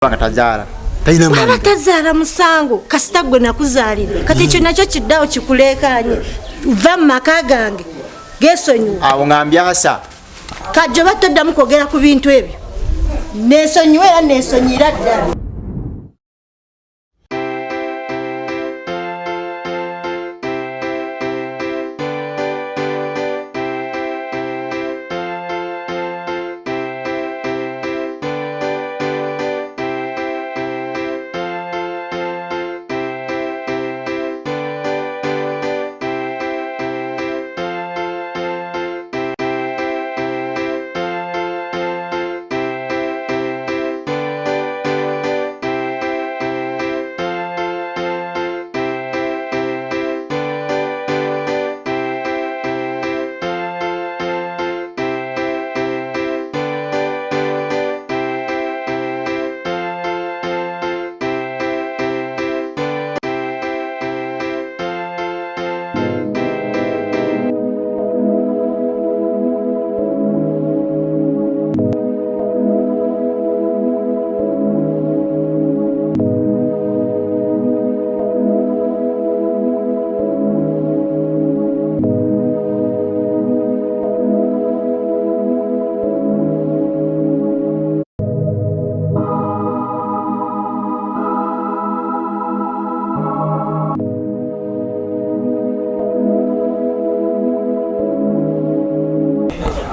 Tazara Baba tazara musango kasita gwe nakuzalira kati ekyo nakyo kiddawo kikulekanye uva mu maka gange gesonyu awo ngambya asa kajjo batoddamu kwogera ku bintu ebyo nesonyiwe era nesonyira ddala.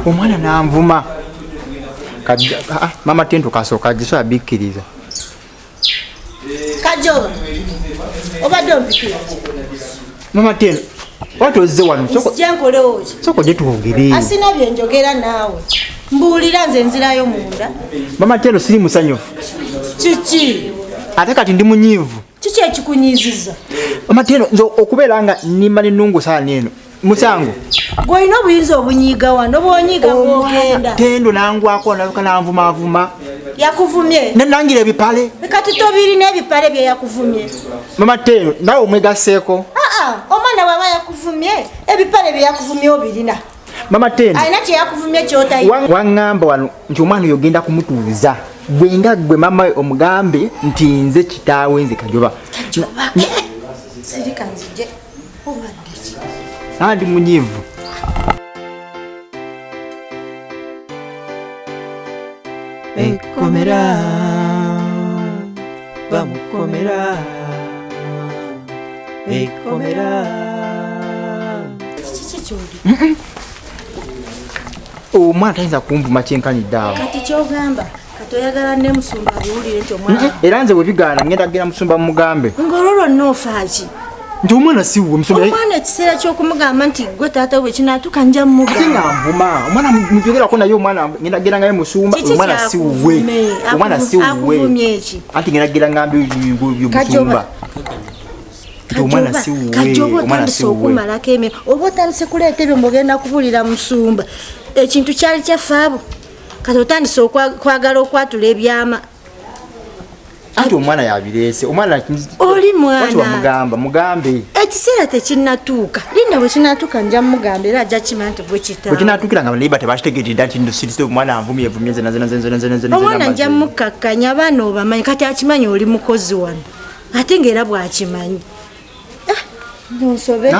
Omwana nanvuma mama Tendo kasoka jiso abikiriza Kajoba obadde ompikira mama Tendo watu ozze wano soko jetuogere asina byenjogera naawe mbuulira nze nzirayo munda mama Tendo siri musanyufu kiki ate kati ndi munyivu kiki ekikunyiziza mama Tendo nzo okubeera nga nimba n'ennungu saala eno musango gwolina obuyinza obunyiga wano bwonyiga bwogenda Tendo nangwako naluka nanvumavuma yakuvumye nangira ebipale kati tobirina ebipale bye yakuvumye mama Tendo nawe omwegaseeko omwana bwaba yakuvumye ebipale bye yakuvumye obirina mama Tendo alina kye yakuvumye kyotayi wangamba wano nti omwana oyo ogenda kumutuuza bwenga gwe mama omugambe nti nze kitaawe nze Kajoba sirika nzije obaddeki andi munyivu ekomera bamukomera ekomera kiki kyoli omwana tayinza kumvuma kyenkaniddeawo kati kyogamba katoyagala ne musumba biwulire nti omwana era nze webigaana ngenda kugenda musumba mugambe ngololo noofaaki nti omwana siwe musumba omwana ekiseera ky'okumugamba nti gwe taata we kinaatuka nja mugamba nvuma omwana mubyogerako naye omwana ngenda kugenda ngayo musumba omwana siwe omwana siwe eki anti ngenda kugenda ngambe musumba omwana siwe Kajoba omwana otandise siwe okumalako eme oba otandise kuleeta ebyo mbogenda kubulira musumba ekintu kyali kyafaabo kati otandise kwagala okwatula ebyama anti omwana yabireese omwana oli mwana mugambe ekiseera tekinnatuuka linda bwe kinaatuuka nja mugamba era ajja kimanya nti bwe kitaawe bwe kinatuukira nga banayiba tebakitegeeredde nti ndosirise omwana anvumyevumye omwana nja mukkakkanya abaana obamanyi kati akimanyi oli mukozi wano ate ng'era bw'akimanyi nonsobe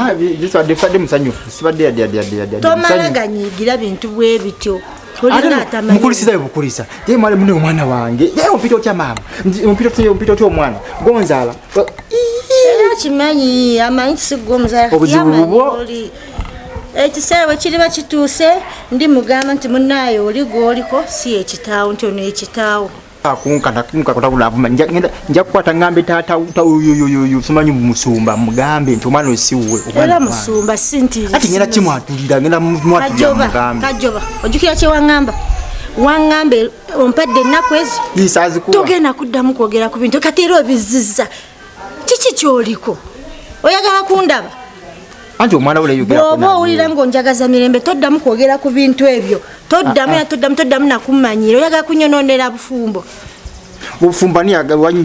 fadde musanyufu sibadde yadde tomalaganyiigira bintu bwe bityo mukulisiza bukulisa ye mwale mune omwana wange ye ompita otya maama ompita otya omwana gonzala era kimanyi amanyi kisigwa omuzaala obuzibu ekiseera bwe kiriba kituuse ndi mugamba nti munaayo oli gwoliko si ekitaawo nti ono ekitaawo akunkatakulavuma nja kukwata ngambe taata uyoyoyoyo simanyi musumba mugambe nti omwana osiwe era musumba sintiri ati ngenda kimwatulira ngenda mwatulira mugambe Kajoba ojjukira kye wangambe ompadde ennaku ezo togenda kuddamu kwogera ku bintu kati era obizizza kiki kyoliko oyagala kundaba anti omwana bw'oba owulira ng'onjagaza mirembe toddamu kwogera ku bintu ebyo toddamu nakumanyira oyagala kunyonoonera bufumbo obufumbo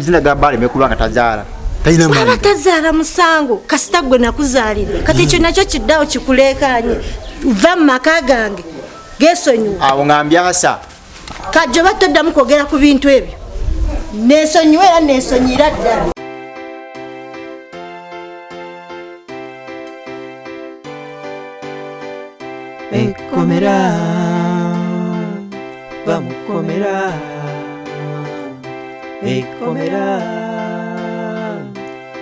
zina gabale mekulwanga tazaala baba tazaala musango kasita gwe nakuzaalira kati ekyo nakyo kiddawo kikulekanye uva mu maka gange gesonyiwa awo ngambya asa Kajoba toddamu kwogera ku bintu ebyo Nesonyiwera nesonyira ddala. Ekomera, bamukomera. Ekomera,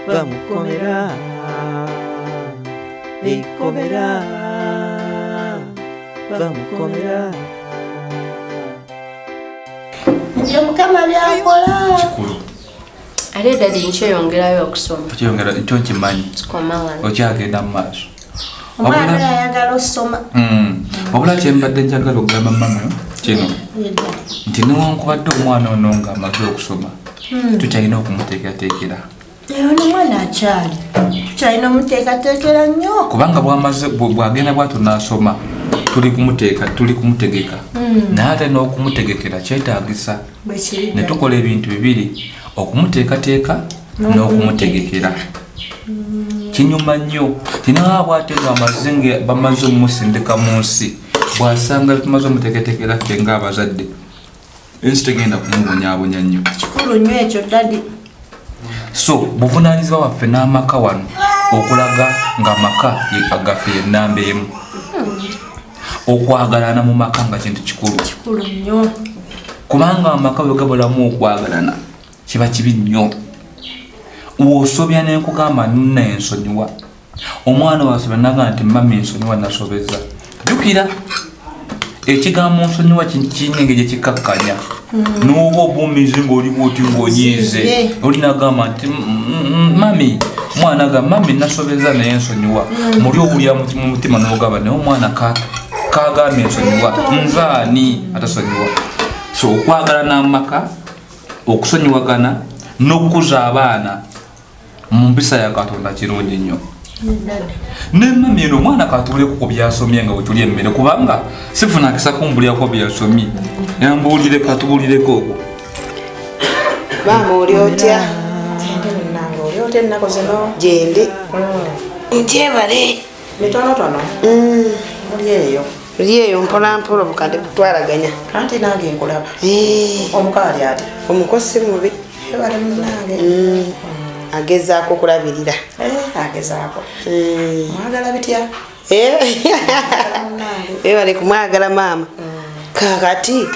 bamukomera. Ekomera, bamukomera. Ndio mukama byakola. Kikulu. Ale dadi nkyeyongerayo okusoma. Okyeyongera ekyo nkimanyi. Kikomawa. Okyagenda mu maaso. Omwana ayagala osoma. Wabula kyembadde njagala okugamba mama kino nti newankubadde omwana ono nga amaze okusoma tukyalina okumuteekateekera. Ono mwana akyali. Tukyalina omuteekateekera nnyo. Kubanga bwagenda bw'ato n'asoma tuli kumutegeka naye ate n'okumutegekera kyetaagisa ne tukola ebintu bibiri okumuteekateeka n'okumutegekera. Kinyuma nnyo tinaba bw'ate nga bamaze omusindika mu nsi bw'asanga tumaze omuteekateekera ffe ng'abazadde ensi tegenda kumubonyaabonya nnyo. Kikulu nnyo ekyo dadi. So buvunaanyizibwa waffe n'amaka wano okulaga ng'amaka gaffe ennamba emu. Okwagalana mu maka nga kintu kikulu. Kikulu nnyo. Kubanga amaka bwe gabulamu okwagalana kiba kibi nnyo. W'osobya n'enkugamba nuna ensonyiwa. Omwana wasobya n'agamba nti mama ensonyiwa nasobeza. Jjukira ekigambo nsonyiwa kirina engeri gye kikkakkanya. N'oba obuumizi ng'oli bw'oti ng'onyiize olinagamba nti mami mwana agamba mami nasobeza naye ensonyiwa. Muli owulira mu mutima n'ogamba naye omwana kagambye ensonyiwa nze ani atasonyiwa. So okwagalana mu maka okusonyiwagana n'okukuza abaana mu mpisa ya Katonda kirungi nnyo. Nemami eno omwana katuleko ku byasomye nga wetuli emmere kubanga sifuna kisa kumbulyako byasomye. Yambuulire katubulireko okwo. Maama oli otya? Oli otya ennaku zino? Gyendi. Ntyebale. Mitonotono. Oli eyo. Oli eyo mpolampola obukadde kutwalaganya. Anti nange nkulaba. Omukaali ati. Omukozi mubi. Ebale munange. Agezaako okulabirira. Agezaako. Mwagala bitya? Ebale kumwagala maama. Kakati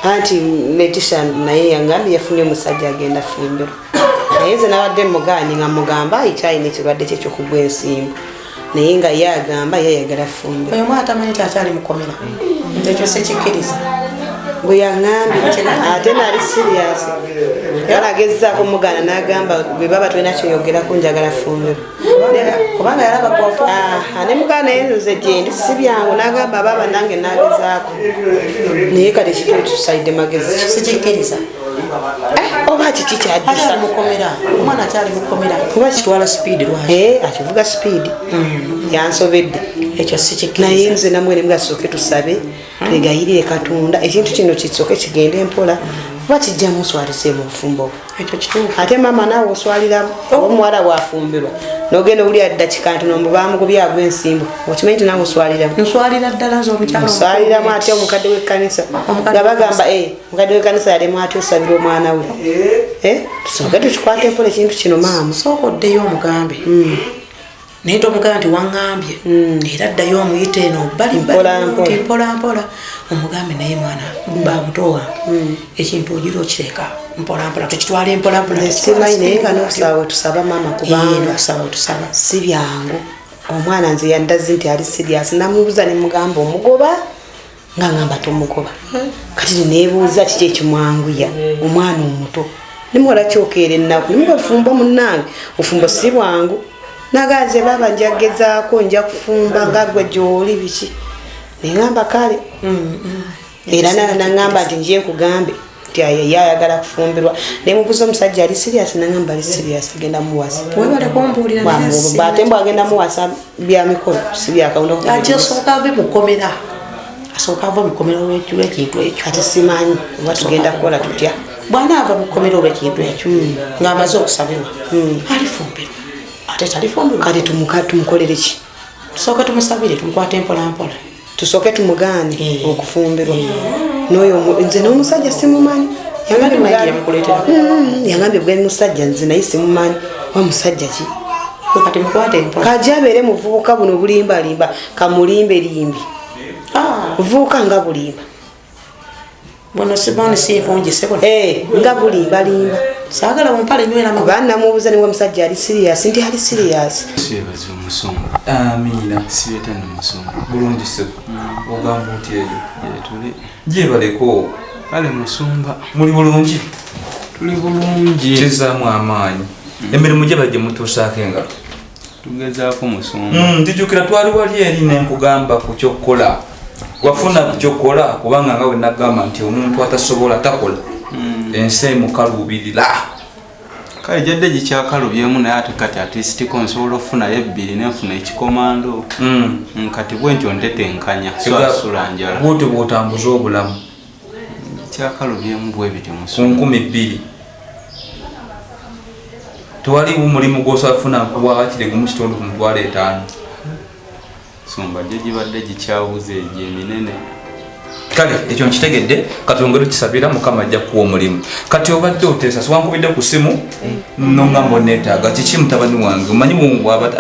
anti Letitia naye yangambye yafunye omusajja agenda fumbiro. Naye nze nabadde mugaanyi nga mugamba ekyalina ekirwadde kye ky'okugwa ensimbu. Naye nga ye agamba yayagala fumbiro. Oyo mwana tamanyi nti akyali mukomera. Ekyo sikikkiriza. Bwe yangambye ate nali serious. Yalagezaako mugaana n'agamba bwe baba tulina kyoyogerako njagala fumbiro. Kubanga yalaba kwafu. Ne mugaana yenze gyendi si byangu n'agamba baba nange nagezaako. Naye kati kikulu tusalidde magezi. Sikikkiriza. Oba kiki kyaddisa mukomera. Omwana akyali mukomera. Kuba kitwala speed lwaki? Akivuga speed. Yansobedde. Ekyo sikikkiriza. Naye nze namwe mugasooke tusabe twegayirire Katonda ekintu kino kisooke kigende mpola kuba kijja muswalize mu bufumbo. Ekyo kituufu. Ate mama naawe oswalira omuwala bwafumbirwa n'ogenda owulira ddakika nti nombu baamugobye agwa ensimbu okimanyi nti naawe oswaliramu. Nswalira ddala z'omukyalo. Oswaliramu ate omukadde w'ekkanisa nga bagamba omukadde w'ekkanisa yalemu ate osabira omwana we. Tusooke tukikwate empola ekintu kino maama. Sooka oddeyo omugambe. Naye tomugaa nti waŋŋambye era ddayo omuyite eno bali mpolampola omugambe naye mwana bamutowa ekintu ogira okireka mpolampola tukitwala empolampola. Simanyi naye nga n'okusaba tusaba maama kubanga tusaba si byangu. Omwana nze yaddazi nti ali serious namubuuza ne mugamba omugoba nga ngamba tomugoba. Kati neebuuza kiki ekimwanguya omwana omuto nimukola kyokeera ennaku nimugafumba munnange ofumba si bwangu. Nagaze baba njagezaako nja kufumba nga gwe gy'oli biki. Nengamba kale. Era nangamba nti nje nkugambe nti yayagala kufumbirwa. Nemubuuza omusajja ali serious nangamba ali serious agenda muwasa. Webale kumbuulira naye bate mbu agenda muwasa bya mikolo si bya kaunda. Ate asooka ave mukomera. Asooka ava mukomera olw'ekintu ekyo. Kati simanyi oba tugenda kukola tutya. Bw'anaava mukomera olw'ekintu ekyo ng'amaze okusabirwa alifumbirwa. Kati tumukolere ki? Tusooke tumusabire tumukwate empolampola. Tusooke tumugaane okufumbirwa. N'oyo nze n'omusajja simumanyi yangambye bwe musajja nze naye simumanyi wa musajja ki kati mukwate mpola kaja abeere muvubuka buno bulimbalimba kamulimbe limbi vubuka nga bulimba bono sibani sifunje sebo nga bulimbalimba saagala mumpale nywera mu bana mubuza niwe musajja ali serious ndi ali serious sibebaze omusonga amina siyeta n'omusonga bulungi sebo ogamba oti eyo tuli gyebaleko kale musumba muli bulungi tuli bulungi kizaamu amaanyi emirimu gye bajje mutuusaako engalo tugezaako musumba nzijukira twali wali eri nenkugamba ku kyokkola wafuna ku kyokkola kubanga nga wenagamba nti omuntu atasobola takola ensi emukaluubirira kale jadde gikyakalubyemu naye ate kati atisitiko nsobola okufunayo ebbiri nenfuna ekikomando kati bwe ntyo ntetenkanya swasula njala bwote bwotambuza obulamu kyakalubyemu bwe bityo ku 2,000 tewali mulimu gwosafuna nkuwakire gumu kitundu ku mitwalo 5 sumba gye gibadde gikyawuza egyo eminene kale ekyo nkitegedde katongere kisabira mukama ajja kuwa omulimu kati obadde oteesa siwankubidde ku simu nongamba oneetaaga kiki mutabani wange omanyi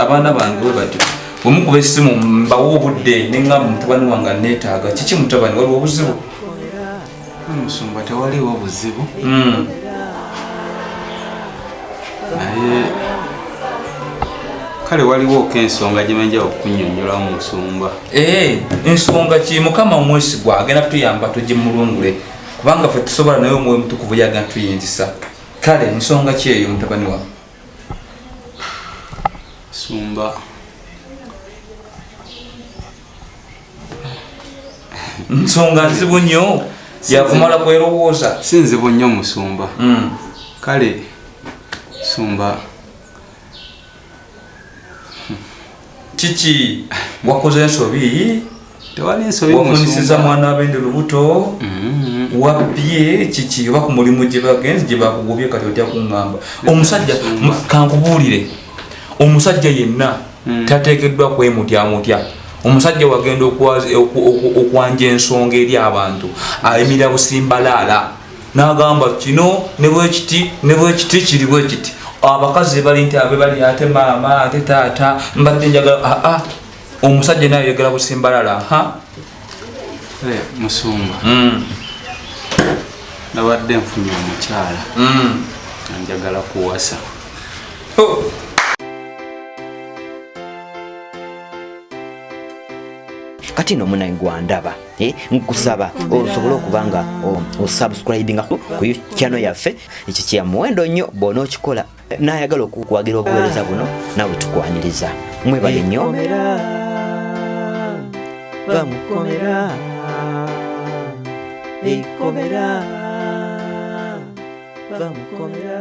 abaana bange we batyo bwemukuba essimu mbawa obudde neŋŋamba mutabani wange aneetaaga kiki mutabani waliwo obuzibu musumba tewaliwo buzibu naye kale waliwoko ensonga gyemenja okunyonyola mu nsumba ensonga ki mukama omwesigwa agenda tuyamba tugimulungule kubanga ffe tusobola naye omwoyo mutukuvu yagenda tuyinzisa kale ensonga ki eyo mutabani wa sumba nsonga nzibu nnyo yakumala kwerowooza si nzibu nnyo musumba kale sumba kiki wakoze ensobi tewali nsobi wafunisiza mwana abende lubuto wabbye kiki oba ku mulimu gye bagenzi gye bakugubye kati otya kuŋŋamba omusajja kankubuulire omusajja yenna tateekeddwa kwemutyamutya omusajja wagenda okwanja ensonga eri abantu ayimirira busimbalaala n'agamba kino ne bwekiti ne bwekiti kiri bwekiti abakazi bali nti abe bali ate maama ate taata mbadde njagala omusajja naye yagala busimbalala musumba nabadde nfunye omukyala njagala kuwasa kati no munayi gwandaba nkusaba osobola okubanga osubscribinga ku channel yaffe ekyo kya muwendo nnyo bona okikola nayagala okukwagira obuweereza buno nawe tukwaniriza mwebale nnyo bamukomera bamukomera